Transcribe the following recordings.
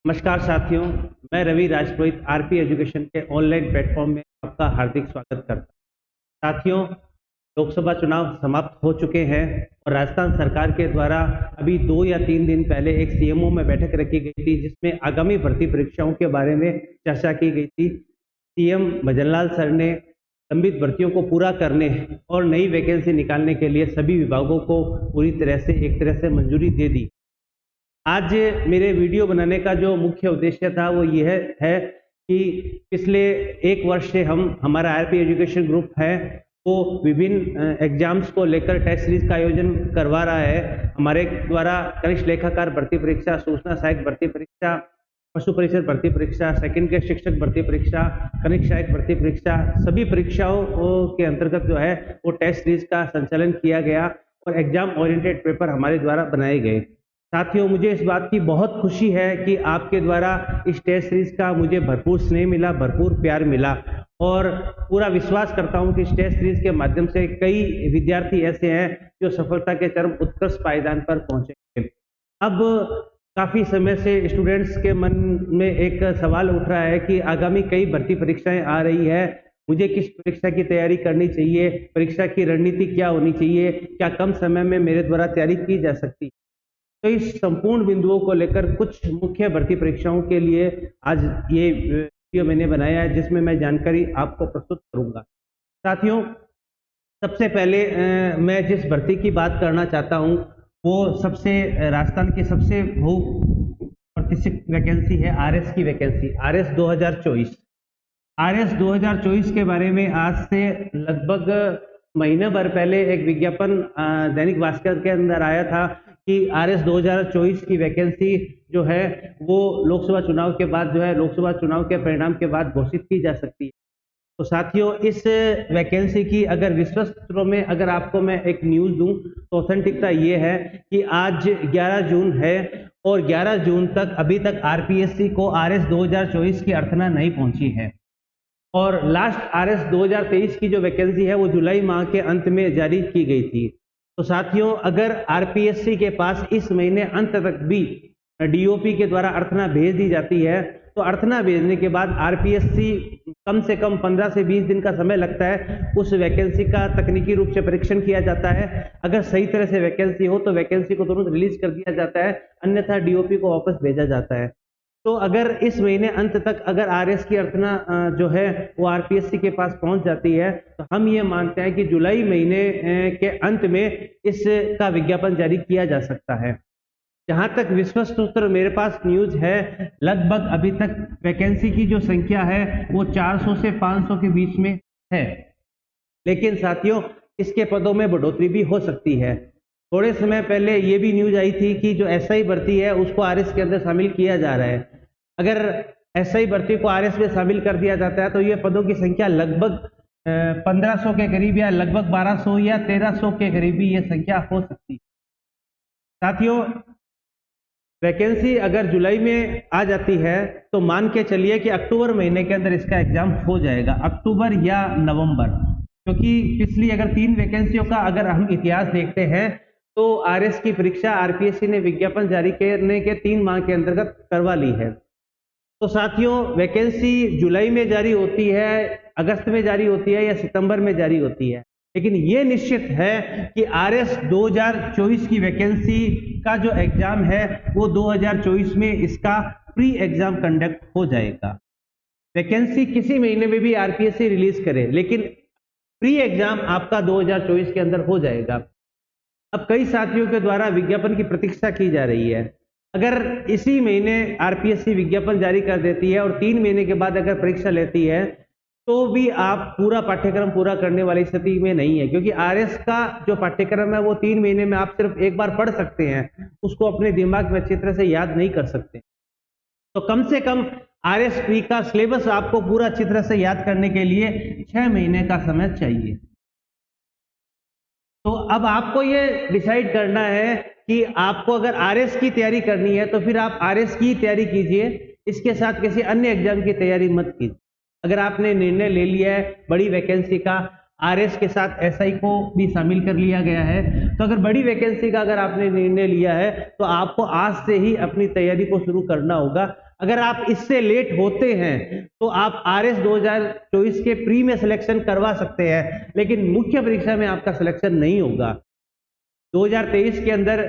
नमस्कार साथियों, मैं रवि राजपुरोहित आरपी एजुकेशन के ऑनलाइन प्लेटफॉर्म में आपका हार्दिक स्वागत करता हूं। साथियों, लोकसभा चुनाव समाप्त हो चुके हैं और राजस्थान सरकार के द्वारा अभी 2 या 3 दिन पहले एक सीएमओ में बैठक रखी गई थी, जिसमें आगामी भर्ती परीक्षाओं के बारे में चर्चा की गई थी। सीएम भजनलाल सर ने लंबित भर्तियों को पूरा करने और नई वैकेंसी निकालने के लिए सभी विभागों को पूरी तरह से एक तरह से मंजूरी दे दी। आज मेरे वीडियो बनाने का जो मुख्य उद्देश्य था वो यह है कि पिछले 1 वर्ष से हमारा आरपी एजुकेशन ग्रुप है वो विभिन्न एग्जाम्स को लेकर टेस्ट सीरीज का आयोजन करवा रहा है। हमारे द्वारा कनिष्ठ लेखाकार भर्ती परीक्षा, सूचना सहायक भर्ती परीक्षा, पशु परिषद भर्ती परीक्षा, सेकंड के शिक्षक भर्ती परीक्षा, कनिष्ठ सहायक भर्ती परीक्षा, सभी परीक्षाओं के अंतर्गत जो है वो टेस्ट सीरीज का संचालन किया गया और एग्जाम ओरिएंटेड पेपर हमारे द्वारा बनाए गए। साथियों, मुझे इस बात की बहुत खुशी है कि आपके द्वारा इस टेस्ट सीरीज का मुझे भरपूर स्नेह मिला, भरपूर प्यार मिला और पूरा विश्वास करता हूं कि इस टेस्ट सीरीज के माध्यम से कई विद्यार्थी ऐसे हैं जो सफलता के चरम उत्कृष्ट पायदान पर पहुंचेंगे। अब काफी समय से स्टूडेंट्स के मन में एक सवाल उठ रहा है कि आगामी कई भर्ती परीक्षाएं आ रही है, मुझे किस परीक्षा की तैयारी करनी चाहिए, परीक्षा की रणनीति क्या होनी चाहिए, क्या कम समय में मेरे द्वारा तैयारी की जा सकती है। तो इस संपूर्ण बिंदुओं को लेकर कुछ मुख्य भर्ती परीक्षाओं के लिए आज ये वीडियो मैंने बनाया है, जिसमें मैं जानकारी आपको प्रस्तुत करूंगा। साथियों, सबसे पहले मैं जिस भर्ती की बात करना चाहता हूं वो राजस्थान की सबसे बहु प्रतिष्ठित वैकेंसी है आरएस की वैकेंसी, आरएस 2024। आरएस 2024 के बारे में आज से लगभग महीने भर पहले एक विज्ञापन दैनिक भास्कर के अंदर आया था कि आरएस 2024 की वैकेंसी जो है वो लोकसभा चुनाव के बाद जो है लोकसभा चुनाव के परिणाम के बाद घोषित की जा सकती है। तो साथियों, इस वैकेंसी की अगर विश्वस्त सूत्रों में अगर आपको मैं एक न्यूज़ दूं तो ऑथेंटिकता ये है कि आज 11 जून है और 11 जून तक अभी तक आरपीएससी को आरएस 2024 की अर्थना नहीं पहुंची है और लास्ट आरएस 2023 की जो वैकेंसी है वो जुलाई माह के अंत में जारी की गई थी। तो साथियों, अगर आरपीएससी के पास इस महीने अंत तक भी डीओपी के द्वारा अर्थना भेज दी जाती है तो अर्थना भेजने के बाद आरपीएससी कम से कम 15 से 20 दिन का समय लगता है, उस वैकेंसी का तकनीकी रूप से परीक्षण किया जाता है। अगर सही तरह से वैकेंसी हो तो वैकेंसी को तुरंत रिलीज कर दिया जाता है, अन्यथा डीओपी को वापस भेजा जाता है। तो अगर इस महीने अंत तक अगर आरएस की अर्थना जो है वो आरपीएससी के पास पहुंच जाती है तो हम ये मानते हैं कि जुलाई महीने के अंत में इसका विज्ञापन जारी किया जा सकता है। जहां तक विश्वस्त सूत्र मेरे पास न्यूज है, लगभग अभी तक वैकेंसी की जो संख्या है वो 400 से 500 के बीच में है, लेकिन साथियों इसके पदों में बढ़ोतरी भी हो सकती है। थोड़े समय पहले ये भी न्यूज आई थी कि जो एसआई भर्ती है उसको आरएस के अंदर शामिल किया जा रहा है। अगर एसआई भर्ती को आरएस में शामिल कर दिया जाता है तो ये पदों की संख्या लगभग 1500 के करीब या लगभग 1200 या 1300 के करीब भी ये संख्या हो सकती है। साथियों, वैकेंसी अगर जुलाई में आ जाती है तो मान के चलिए कि अक्टूबर महीने के अंदर इसका एग्जाम हो जाएगा, अक्टूबर या नवंबर, क्योंकि पिछली अगर 3 वैकेंसियों का अगर हम इतिहास देखते हैं तो आरएस की परीक्षा आरपीएससी ने विज्ञापन जारी करने के 3 माह के अंतर्गत करवा ली है। तो साथियों, वैकेंसी जुलाई में जारी होती है, अगस्त में जारी होती है या सितंबर में जारी होती है, लेकिन ये निश्चित है कि आरएस 2024 की वैकेंसी का जो एग्जाम है वो 2024 में इसका प्री एग्जाम कंडक्ट हो जाएगा। वैकेंसी किसी महीने में भी आरपीएससी रिलीज करे, लेकिन प्री एग्जाम आपका 2024 के अंदर हो जाएगा। अब कई साथियों के द्वारा विज्ञापन की प्रतीक्षा की जा रही है। अगर इसी महीने आरपीएससी विज्ञापन जारी कर देती है और 3 महीने के बाद अगर परीक्षा लेती है तो भी आप पूरा पाठ्यक्रम पूरा करने वाली स्थिति में नहीं है, क्योंकि आरएस का जो पाठ्यक्रम है वो 3 महीने में आप सिर्फ एक बार पढ़ सकते हैं, उसको अपने दिमाग में अच्छी तरह से याद नहीं कर सकते। तो कम से कम आरएस प्री का सिलेबस आपको पूरा अच्छी तरह से याद करने के लिए 6 महीने का समय चाहिए। तो अब आपको ये डिसाइड करना है कि आपको अगर आरएस की तैयारी करनी है तो फिर आप आरएस की तैयारी कीजिए, इसके साथ किसी अन्य एग्जाम की तैयारी मत कीजिए। अगर आपने निर्णय ले लिया है बड़ी वैकेंसी का, आरएस के साथ एसआई को भी शामिल कर लिया गया है, तो अगर बड़ी वैकेंसी का अगर आपने निर्णय लिया है तो आपको आज से ही अपनी तैयारी को शुरू करना होगा। अगर आप इससे लेट होते हैं तो आप आरएस 2024 के प्री में सिलेक्शन करवा सकते हैं, लेकिन मुख्य परीक्षा में आपका सिलेक्शन नहीं होगा। 2023 के अंदर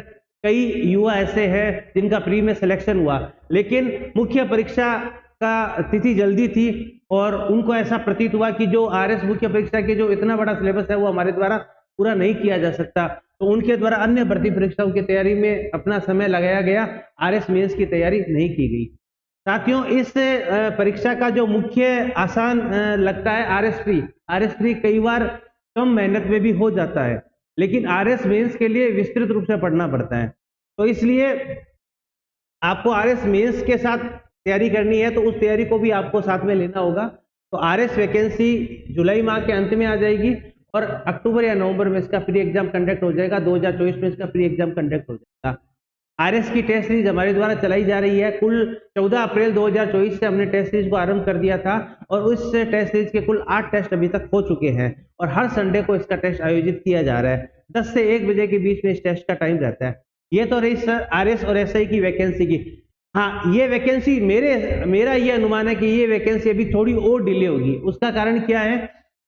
कई युवा ऐसे हैं जिनका प्री में सिलेक्शन हुआ, लेकिन मुख्य परीक्षा का तिथि जल्दी थी और उनको ऐसा प्रतीत हुआ कि जो आरएस मुख्य परीक्षा के जो इतना बड़ा सिलेबस है वो हमारे द्वारा पूरा नहीं किया जा सकता, तो उनके द्वारा अन्य भर्ती परीक्षाओं की तैयारी में अपना समय लगाया गया, आरएस मेंस की तैयारी नहीं की गई। साथियों, इस परीक्षा का जो मुख्य आसान लगता है आरएस प्री कई बार कम मेहनत में भी हो जाता है, लेकिन आरएस मेंस के लिए विस्तृत रूप से पढ़ना पड़ता है। तो इसलिए आपको आरएस मेंस के साथ तैयारी करनी है, तो उस तैयारी को भी आपको साथ में लेना होगा। तो आरएस वैकेंसी जुलाई माह के अंत में आ जाएगी और अक्टूबर या नवंबर में इसका प्री एग्जाम कंडक्ट हो जाएगा। 2024 में इसका प्री एग्जाम कंडक्ट हो जाएगा। आरएस की टेस्ट सीरीज हमारे द्वारा चलाई जा रही है। कुल 14 अप्रैल 2024 से हमने टेस्ट सीरीज को आरंभ कर दिया था और उस टेस्ट सीरीज के कुल 8 टेस्ट अभी तक हो चुके हैं और हर संडे को इसका टेस्ट आयोजित किया जा रहा है। 10 से 1 बजे के बीच में इस टेस्ट का टाइम रहता है। ये तो रही सर आरएस और एसआई की वैकेंसी की। हाँ, ये वैकेंसी मेरा ये अनुमान है कि ये वैकेंसी अभी थोड़ी और डिले होगी। उसका कारण क्या है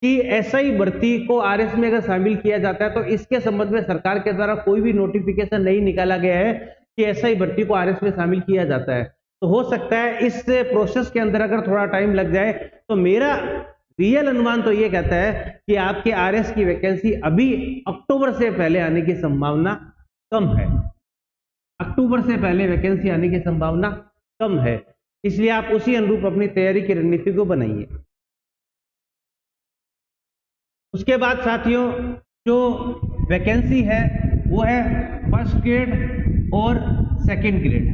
कि एसआई भर्ती को आरएस में अगर शामिल किया जाता है तो इसके संबंध में सरकार के द्वारा कोई भी नोटिफिकेशन नहीं निकाला गया है कि एसआई भर्ती को आरएस में शामिल किया जाता है। तो हो सकता है इस प्रोसेस के अंदर अगर थोड़ा टाइम लग जाए, तो मेरा रियल अनुमान तो ये कहता है कि आपके आरएस की वैकेंसी अभी अक्टूबर से पहले आने की संभावना कम है। अक्टूबर से पहले वैकेंसी आने की संभावना कम है, इसलिए आप उसी अनुरूप अपनी तैयारी की रणनीति को बनाइए। उसके बाद साथियों, जो वैकेंसी है वो है फर्स्ट ग्रेड और सेकंड ग्रेड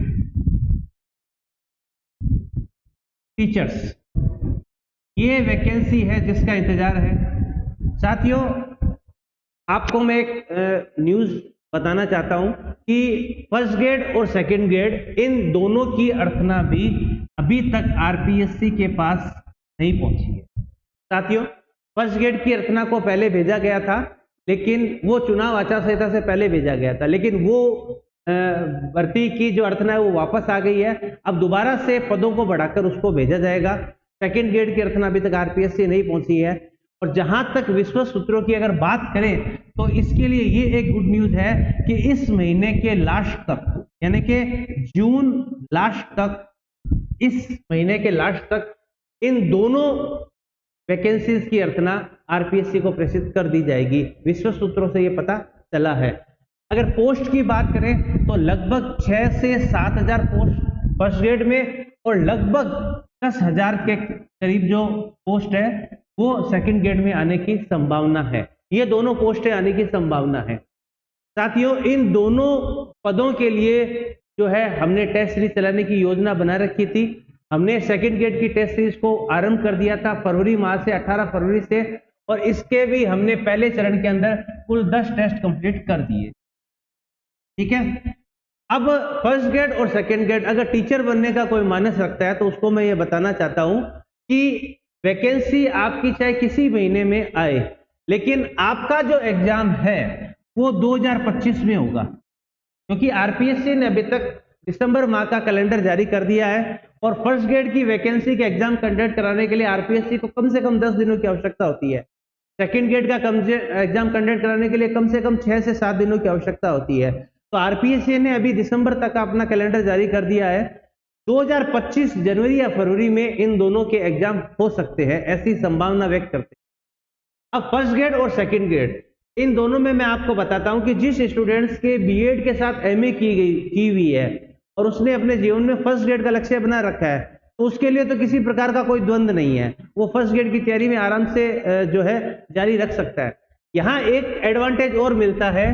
टीचर्स। ये वैकेंसी है जिसका इंतजार है। साथियों, आपको मैं एक न्यूज़ बताना चाहता हूं कि फर्स्ट ग्रेड और सेकंड ग्रेड इन दोनों की अर्थना भी अभी तक आरपीएससी के पास नहीं पहुंची है। साथियों, फर्स्ट ग्रेड की अर्थना को पहले भेजा गया था, लेकिन वो चुनाव आचार संहिता से पहले भेजा गया था, लेकिन वो भर्ती की जो अर्थना है वो वापस आ गई है। अब दोबारा से पदों को बढ़ाकर उसको भेजा जाएगा। सेकंड ग्रेड की अर्थना अभी तक आरपीएससी नहीं पहुंची है। और जहां तक विश्व सूत्रों की अगर बात करें तो इसके लिए ये एक गुड न्यूज है कि इस महीने के लास्ट तक, यानी कि जून लास्ट तक, इस महीने के लास्ट तक इन दोनों वैकेंसीज की अर्थना आरपीएससी को प्रेषित कर दी जाएगी। विश्व सूत्रों से ये पता चला है। अगर पोस्ट की बात करें तो लगभग 6 से 7 हजार पोस्ट फर्स्ट ग्रेड में और लगभग 10,000 के करीब जो पोस्ट है वो सेकंड ग्रेड में आने की संभावना है। ये दोनों पोस्टें आने की संभावना है। साथियों, इन दोनों पदों के लिए जो है हमने टेस्ट सीरीज चलाने की योजना बना रखी थी। हमने सेकंड ग्रेड की टेस्ट सीरीज को आरंभ कर दिया था फरवरी माह से, 18 फरवरी से, और इसके भी हमने पहले चरण के अंदर कुल 10 टेस्ट कंप्लीट कर दिए। ठीक है। अब फर्स्ट ग्रेड और सेकंड ग्रेड अगर टीचर बनने का कोई मानस रखता है तो उसको मैं ये बताना चाहता हूं कि वैकेंसी आपकी चाहे किसी महीने में आए, लेकिन आपका जो एग्जाम है वो 2025 में होगा, क्योंकि आरपीएससी ने अभी तक दिसंबर माह का कैलेंडर जारी कर दिया है और फर्स्ट ग्रेड की वैकेंसी के एग्जाम कंडक्ट कराने के लिए आरपीएससी को कम से कम 10 दिनों की आवश्यकता होती है। सेकंड ग्रेड का एग्जाम कंडक्ट कराने के लिए कम से कम 6 से 7 दिनों की आवश्यकता होती है। तो आरपीएससी ने अभी दिसंबर तक अपना कैलेंडर जारी कर दिया है। 2025 जनवरी या फरवरी में इन दोनों के एग्जाम हो सकते हैं, ऐसी संभावना व्यक्त करते हैं। अब फर्स्ट ग्रेड और सेकंड ग्रेड इन दोनों में मैं आपको बताता हूं कि जिस स्टूडेंट्स के बीएड के साथ एमए की हुई है और उसने अपने जीवन में फर्स्ट ग्रेड का लक्ष्य बना रखा है, तो उसके लिए तो किसी प्रकार का कोई द्वंद्व नहीं है। वो फर्स्ट ग्रेड की तैयारी में आराम से जो है जारी रख सकता है। यहाँ एक एडवांटेज और मिलता है,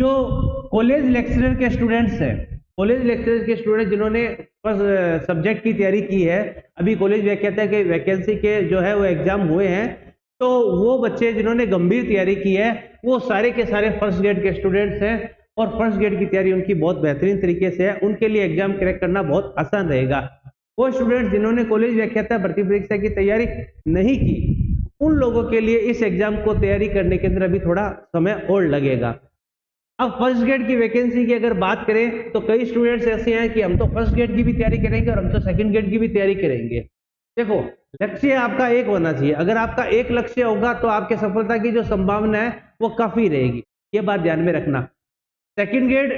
जो कॉलेज लेक्चरर के स्टूडेंट्स हैं, कॉलेज लेक्चरर के स्टूडेंट जिन्होंने सब्जेक्ट की तैयारी की है, अभी कॉलेज कहता है कि वैकेंसी के जो है वो एग्जाम हुए हैं, तो वो बच्चे जिन्होंने गंभीर तैयारी की है वो सारे के सारे फर्स्ट ग्रेड के स्टूडेंट्स हैं और फर्स्ट ग्रेड की तैयारी उनकी बहुत बेहतरीन तरीके से है। उनके लिए एग्जाम क्रैक करना बहुत आसान रहेगा। वो स्टूडेंट्स जिन्होंने कॉलेज व्याख्याता भर्ती परीक्षा की तैयारी नहीं की, उन लोगों के लिए इस एग्जाम को तैयारी करने के अंदर अभी थोड़ा समय और लगेगा। अब फर्स्ट ग्रेड की वैकेंसी की अगर बात करें तो कई स्टूडेंट्स ऐसे हैं कि हम तो फर्स्ट ग्रेड की भी तैयारी करेंगे और हम तो सेकंड ग्रेड की भी तैयारी करेंगे। देखो, लक्ष्य आपका एक होना चाहिए। अगर आपका एक लक्ष्य होगा तो आपके सफलता की जो संभावना है वो काफी रहेगी, ये बात ध्यान में रखना। सेकंड ग्रेड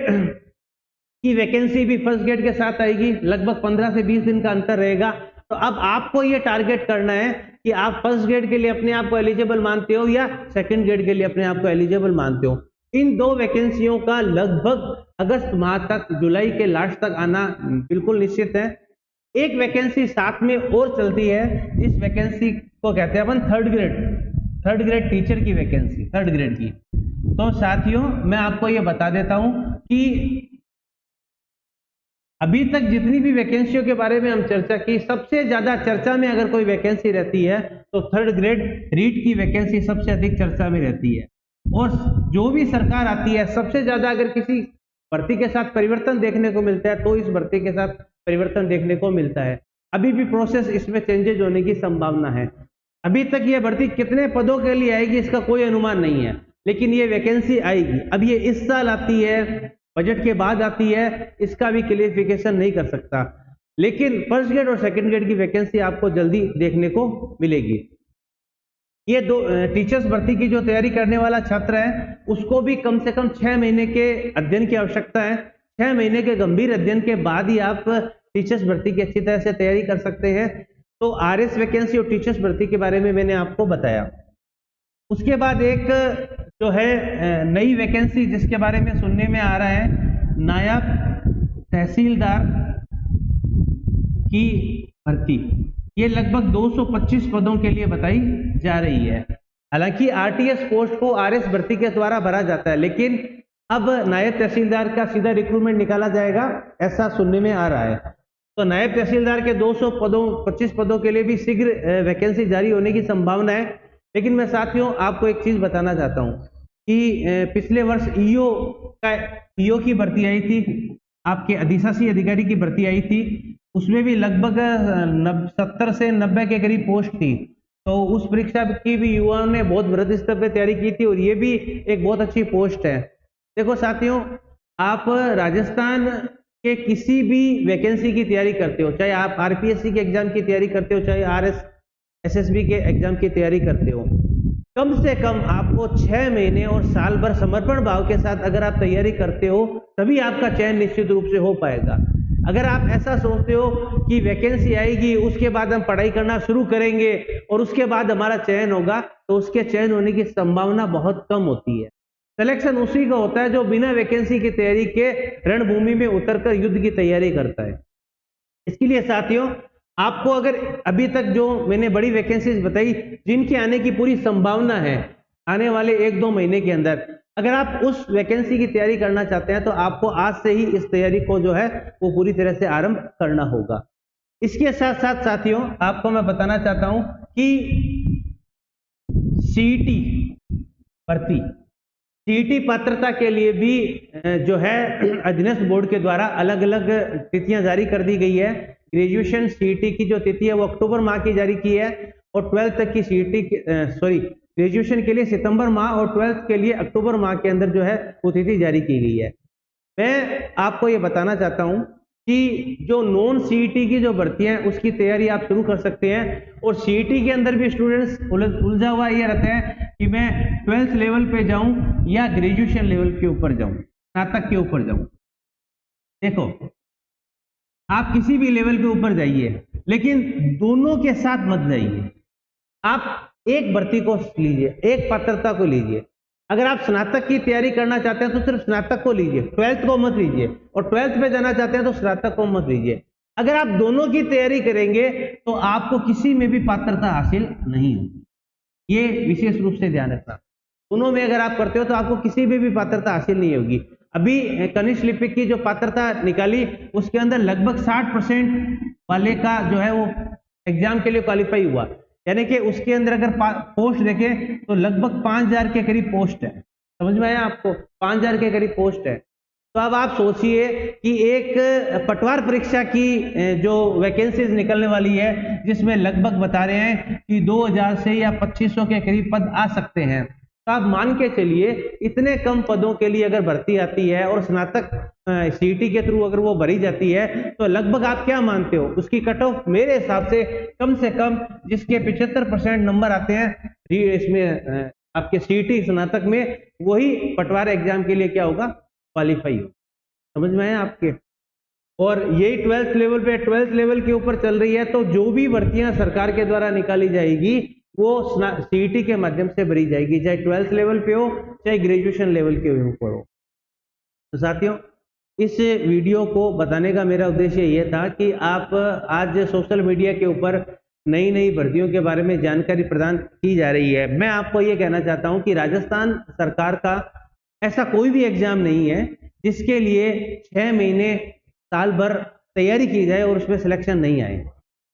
की वैकेंसी भी फर्स्ट ग्रेड के साथ आएगी, लगभग 15 से 20 दिन का अंतर रहेगा। तो अब आपको ये टारगेट करना है कि आप फर्स्ट ग्रेड के लिए अपने आप को एलिजिबल मानते हो या सेकंड ग्रेड के लिए अपने आप को एलिजिबल मानते हो। इन दो वैकेंसियों का लगभग अगस्त माह तक, जुलाई के लास्ट तक आना बिल्कुल निश्चित है। एक वैकेंसी साथ में और चलती है, इस वैकेंसी को कहते हैं अपन थर्ड ग्रेड टीचर की वैकेंसी, थर्ड ग्रेड की। तो साथियों, मैं आपको ये बता देता हूं कि अभी तक जितनी भी वैकेंसियों के बारे में हम चर्चा की, सबसे ज्यादा चर्चा में अगर कोई वैकेंसी रहती है तो थर्ड ग्रेड रीट की वैकेंसी सबसे अधिक चर्चा में रहती है। और जो भी सरकार आती है, सबसे ज्यादा अगर किसी भर्ती के साथ परिवर्तन देखने को मिलता है तो इस भर्ती के साथ परिवर्तन देखने को मिलता है। अभी भी प्रोसेस इसमें चेंजेज होने की संभावना है। अभी तक ये भर्ती कितने पदों के लिए आएगी इसका कोई अनुमान नहीं है, लेकिन ये वैकेंसी आएगी। अब ये इस साल आती है, बजट के बाद आती है, इसका भी क्लियरिफिकेशन नहीं कर सकता, लेकिन फर्स्ट ग्रेड और सेकंड ग्रेड की वैकेंसी आपको जल्दी देखने को मिलेगी। ये दो टीचर्स भर्ती की जो तैयारी करने वाला छात्र है उसको भी कम से कम 6 महीने के अध्ययन की आवश्यकता है। 6 महीने के गंभीर अध्ययन के बाद ही आप टीचर्स भर्ती की अच्छी तरह से तैयारी कर सकते हैं। तो आरएस वैकेंसी और टीचर्स भर्ती के बारे में मैंने आपको बताया। उसके बाद एक जो है नई वैकेंसी जिसके बारे में सुनने में आ रहा है, नायब तहसीलदार की भर्ती। ये लगभग 225 पदों के लिए बताई जा रही है। हालांकि आरटीएस पोस्ट को आरएस भर्ती के द्वारा भरा जाता है, लेकिन अब नायब तहसीलदार का सीधा रिक्रूटमेंट निकाला जाएगा, ऐसा सुनने में आ रहा है। तो नायब तहसीलदार के 225 पदों के लिए भी शीघ्र वैकेंसी जारी होने की संभावना है। लेकिन मैं साथियों आपको एक चीज बताना चाहता हूं कि पिछले वर्ष ईओ की भर्ती आई थी, आपके अधिशासी अधिकारी की भर्ती आई थी, उसमें भी लगभग 70 से 90 के करीब पोस्ट थी। तो उस परीक्षा की भी युवाओं ने बहुत बृहद स्तर पर तैयारी की थी और ये भी एक बहुत अच्छी पोस्ट है। देखो साथियों, आप राजस्थान के किसी भी वैकेंसी की तैयारी करते हो, चाहे आप आरपीएससी के एग्जाम की तैयारी करते हो, चाहे एसएसबी के एग्जाम की तैयारी करते हो, कम से कम आपको 6 महीने और साल भर समर्पण भाव के साथ अगर आप तैयारी करते हो तभी आपका चयन निश्चित रूप से हो पाएगा। अगर आप ऐसा सोचते हो कि वैकेंसी आएगी उसके बाद हम पढ़ाई करना शुरू करेंगे और उसके बाद हमारा चयन होगा, तो उसके चयन होने की संभावना बहुत कम होती है। सिलेक्शन उसी का होता है जो बिना वैकेंसी की तैयारी के रणभूमि में उतरकर युद्ध की तैयारी करता है। इसके लिए साथियों, आपको अगर अभी तक जो मैंने बड़ी वैकेंसीज बताई जिनके आने की पूरी संभावना है आने वाले 1-2 महीने के अंदर, अगर आप उस वैकेंसी की तैयारी करना चाहते हैं तो आपको आज से ही इस तैयारी को जो है वो पूरी तरह से आरंभ करना होगा। इसके साथ साथ साथियों आपको मैं बताना चाहता हूं कि सीईटी भर्ती, सीईटी पात्रता के लिए भी जो है अधीनस्थ बोर्ड के द्वारा अलग अलग तिथियां जारी कर दी गई है। ग्रेजुएशन सीईटी की जो तिथि है वो अक्टूबर माह की जारी की है और 12th तक की सीईटी ग्रेजुएशन के लिए सितंबर माह और 12th के लिए अक्टूबर माह के अंदर जो है वो तिथि जारी की गई है। मैं आपको ये बताना चाहता हूं कि जो नॉन सीईटी की जो भर्तियां हैं उसकी तैयारी आप शुरू कर सकते हैं। और सीईटी के अंदर भी स्टूडेंट्स उलझा हुआ ये रहता है कि मैं 12th लेवल पे जाऊं या ग्रेजुएशन लेवल के ऊपर जाऊं, स्नातक के ऊपर जाऊं। देखो, आप किसी भी लेवल के ऊपर जाइए, लेकिन दोनों के साथ मत जाइए। आप एक भर्ती को लीजिए, एक पात्रता को लीजिए। अगर आप स्नातक की तैयारी करना चाहते हैं तो सिर्फ स्नातक को लीजिए, 12th को मत लीजिए, और 12th पे जाना चाहते हैं तो स्नातक को मत लीजिए। अगर आप दोनों की तैयारी करेंगे तो आपको किसी में भी पात्रता हासिल नहीं होगी, ये विशेष रूप से ध्यान रखना। दोनों में अगर आप करते हो तो आपको किसी में भी पात्रता हासिल नहीं होगी। अभी कनिष्ठ लिपिक की जो पात्रता निकाली उसके अंदर लगभग 60% वाले का जो है वो एग्जाम के लिए क्वालिफाई हुआ, यानी कि उसके अंदर अगर पोस्ट देखें तो लगभग 5000 के करीब पोस्ट है। समझ में आया आपको? 5000 के करीब पोस्ट है। तो अब आप सोचिए कि एक पटवार परीक्षा की जो वैकेंसीज निकलने वाली है जिसमें लगभग बता रहे हैं कि 2000 से या 2500 के करीब पद आ सकते हैं, तो आप मान के चलिए इतने कम पदों के लिए अगर भर्ती आती है और स्नातक सीईटी के थ्रू अगर वो भरी जाती है, तो लगभग आप क्या मानते हो उसकी कट ऑफ मेरे हिसाब से कम जिसके 75% नंबर आते हैं इसमें आपके सीईटी स्नातक में, वही पटवार एग्जाम के लिए क्या होगा, क्वालिफाई हो। समझ में आया आपके? और यही 12th लेवल के ऊपर चल रही है, तो जो भी भर्तियां सरकार के द्वारा निकाली जाएगी वो सीईटी के माध्यम से भरी जाएगी, चाहे 12th लेवल पे हो चाहे ग्रेजुएशन लेवल के ऊपर हो। तो साथियों, इस वीडियो को बताने का मेरा उद्देश्य ये था कि आप आज सोशल मीडिया के ऊपर नई नई भर्तियों के बारे में जानकारी प्रदान की जा रही है। मैं आपको ये कहना चाहता हूं कि राजस्थान सरकार का ऐसा कोई भी एग्जाम नहीं है जिसके लिए 6 महीने साल भर तैयारी की जाए और उसमें सिलेक्शन नहीं आए।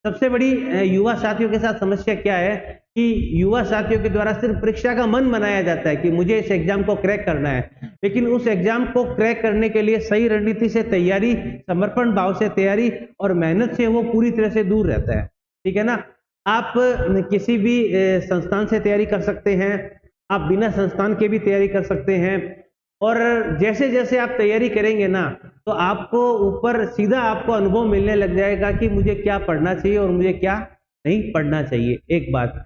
सबसे बड़ी युवा साथियों के साथ समस्या क्या है कि युवा साथियों के द्वारा सिर्फ परीक्षा का मन बनाया जाता है कि मुझे इस एग्जाम को क्रैक करना है, लेकिन उस एग्जाम को क्रैक करने के लिए सही रणनीति से तैयारी, समर्पण भाव से तैयारी और मेहनत से वो पूरी तरह से दूर रहता है। ठीक है ना? आप किसी भी संस्थान से तैयारी कर सकते हैं, आप बिना संस्थान के भी तैयारी कर सकते हैं, और जैसे जैसे आप तैयारी करेंगे ना, तो आपको ऊपर सीधा आपको अनुभव मिलने लग जाएगा कि मुझे क्या पढ़ना चाहिए और मुझे क्या नहीं पढ़ना चाहिए। एक बात,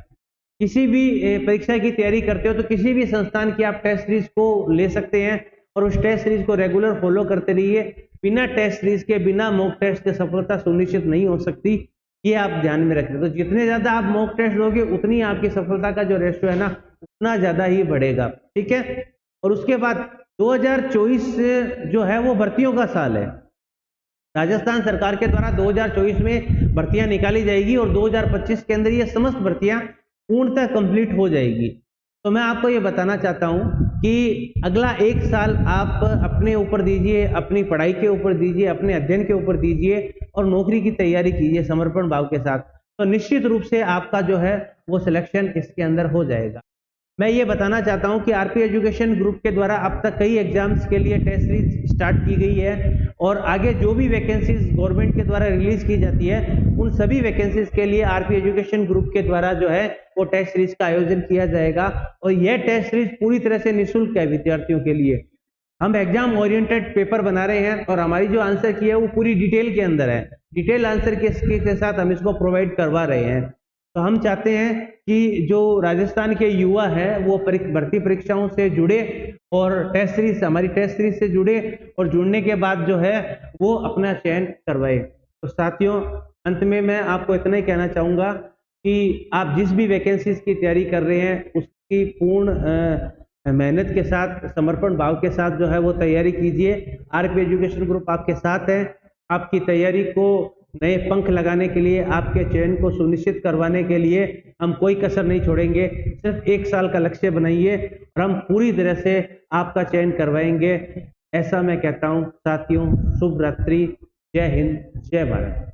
किसी भी परीक्षा की तैयारी करते हो तो किसी भी संस्थान की आप टेस्ट सीरीज को ले सकते हैं और उस टेस्ट सीरीज को रेगुलर फॉलो करते रहिए। बिना टेस्ट सीरीज के, बिना मॉक टेस्ट के सफलता सुनिश्चित नहीं हो सकती, ये आप ध्यान में रखें। तो जितने ज्यादा आप मॉक टेस्ट दोगे उतनी आपकी सफलता का जो रेशियो है ना, उतना ज्यादा ही बढ़ेगा। ठीक है? और उसके बाद 2024 जो है वो भर्तियों का साल है। राजस्थान सरकार के द्वारा 2024 में भर्तियां निकाली जाएगी और 2025 के अंदर ये समस्त भर्तियां पूर्णतः कंप्लीट हो जाएगी। तो मैं आपको ये बताना चाहता हूं कि अगला एक साल आप अपने ऊपर दीजिए, अपनी पढ़ाई के ऊपर दीजिए, अपने अध्ययन के ऊपर दीजिए और नौकरी की तैयारी कीजिए समर्पण भाव के साथ, तो निश्चित रूप से आपका जो है वो सिलेक्शन इसके अंदर हो जाएगा। मैं ये बताना चाहता हूं कि आरपी एजुकेशन ग्रुप के द्वारा अब तक कई एग्जाम्स के लिए टेस्ट सीरीज स्टार्ट की गई है और आगे जो भी वैकेंसीज गवर्नमेंट के द्वारा रिलीज की जाती है, उन सभी वैकेंसीज के लिए आरपी एजुकेशन ग्रुप के द्वारा जो है वो टेस्ट सीरीज का आयोजन किया जाएगा। और यह टेस्ट सीरीज पूरी तरह से निःशुल्क है विद्यार्थियों के लिए। हम एग्जाम ओरिएंटेड पेपर बना रहे हैं और हमारी जो आंसर की है वो पूरी डिटेल के अंदर है, डिटेल आंसर के साथ हम इसको प्रोवाइड करवा रहे हैं। तो हम चाहते हैं कि जो राजस्थान के युवा है वो भर्ती परीक्षाओं से जुड़े और टेस्ट सीरीज, हमारी टेस्ट सीरीज से जुड़े और जुड़ने के बाद जो है वो अपना चयन करवाए। तो साथियों, अंत में मैं आपको इतना ही कहना चाहूंगा कि आप जिस भी वैकेंसीज की तैयारी कर रहे हैं उसकी पूर्ण मेहनत के साथ, समर्पण भाव के साथ जो है वो तैयारी कीजिए। आरपी एजुकेशन ग्रुप आपके साथ है। आपकी तैयारी को नए पंख लगाने के लिए, आपके चयन को सुनिश्चित करवाने के लिए हम कोई कसर नहीं छोड़ेंगे। सिर्फ एक साल का लक्ष्य बनाइए और हम पूरी तरह से आपका चयन करवाएंगे, ऐसा मैं कहता हूं। साथियों, शुभ रात्रि, जय हिंद, जय भारत।